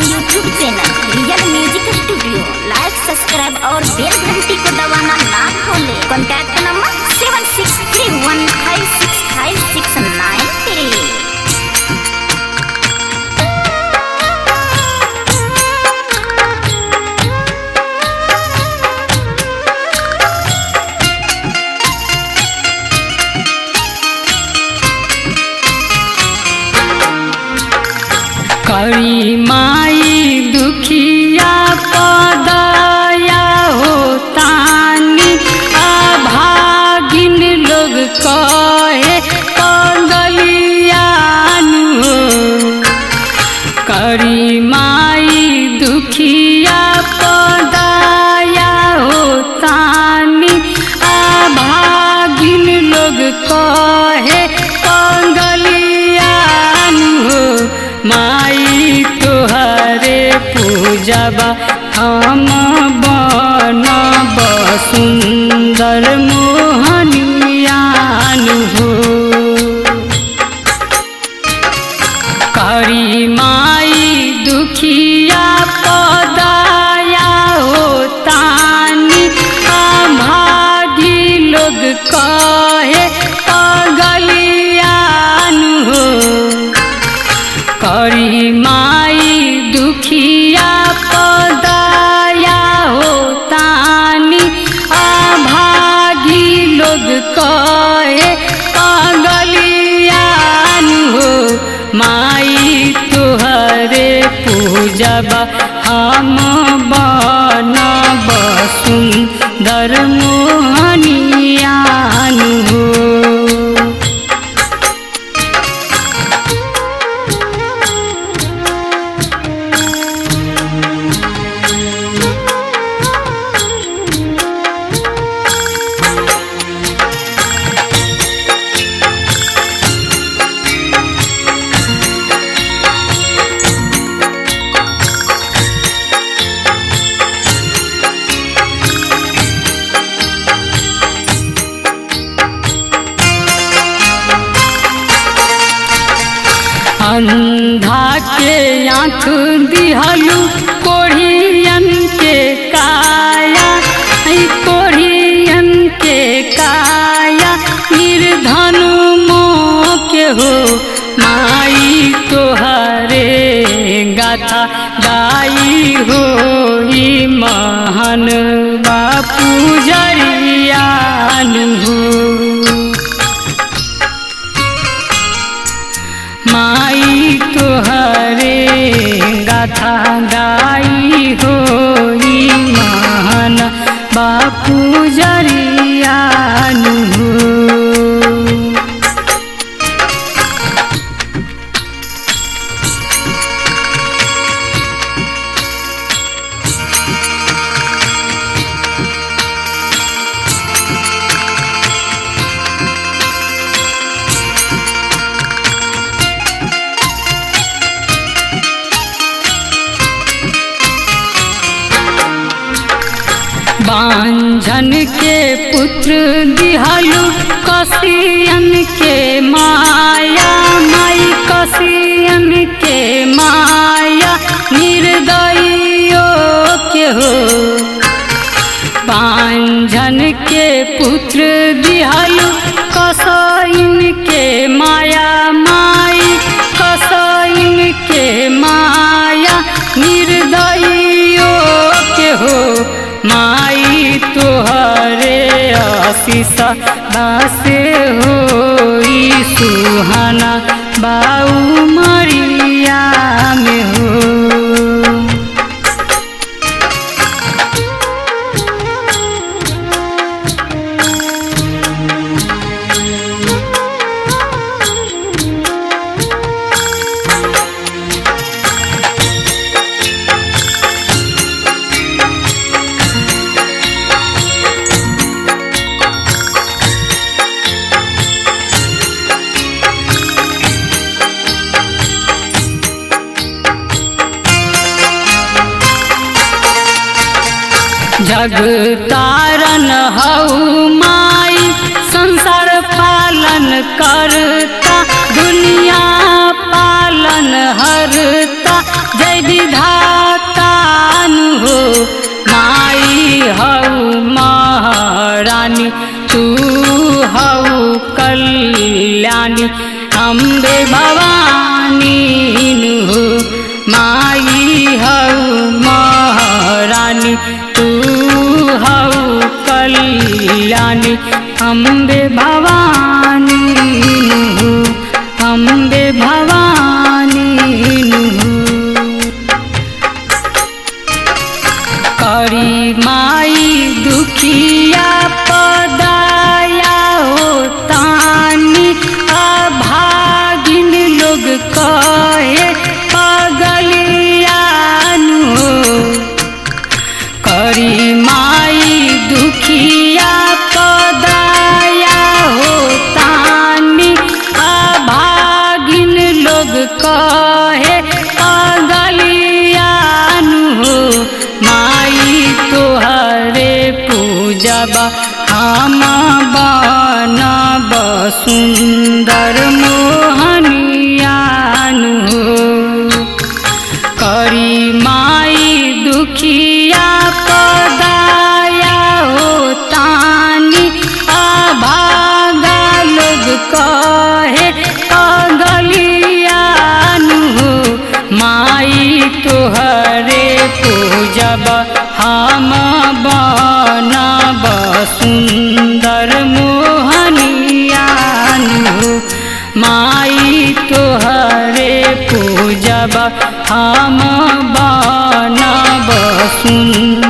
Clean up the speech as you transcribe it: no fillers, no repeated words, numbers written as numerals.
YouTube channel real music studio. Like subscribe और bell घंटी को दबाना ना भूलें। Contact number 7631565693। करी माई दुखिया पदया हो तानी अभागिन लोग कहे पगलियान हो। करी माई दुखिया पदया हो तानी अभागिन लोग कहे पगलियान हो। माई तोहरे पूजबा हम बनब सुंदर मोहनियान हो। करी माई दुखिया पदया हो तानी अभागी लोग कहे पगलियान हो। करी माई दुखिया पदया हो तानी अभागी लोग कहे पगलियान हो। माई तोहरे पूजबा हम बनब सुंदर मोहनियान हो। अंधा के आँख दिहलू कोढ़ियन के काया, कोढ़ियन के काया निर्धन मोके हो। माई तोहरे गाथा गाई हो महान बापू जरियान हो। माई तोहरे गाथा गाई हो महान बापू जरियान हो। बांझन के पुत्र दिहलू कसियन के माया, माई कसियन के माया निर्दयियों के हो। बांझन के पुत्र दिहलू कसियन के माया, माई कसियन के माया निर्दयियों के हो। माई तोहरे आशीष दासे होई सुहाना बाऊ मरिया में हो। जग तारन हऊ माई संसार पालन करता, दुनिया पालन हरता जय विधातानु हो माई हऊ महारानी तू हऊ कल्याणी अम्बे भवानी हो माई हऊ महारानी तू हऊ कल्याणी अम्बे भवानी हो अम्बे भवानी हो करी माई दुखिया पदाया हो तानी अभागिन लोग कहे पगलियानु हो करी माई दुखिया पदाया हो तानी अभागिन लोग कहे पगलियानु हो माई तोहरे पूजब हम बनब सुंदर मोहनियानु हो करी माई दुखिया पदाया हो तानी अभागा लोग कहे पगलियानु हो माई तोहरे पूजब हम बनब सुंदर मोहनियानु हो माई तोहरे पूजब हम बनब सुंदर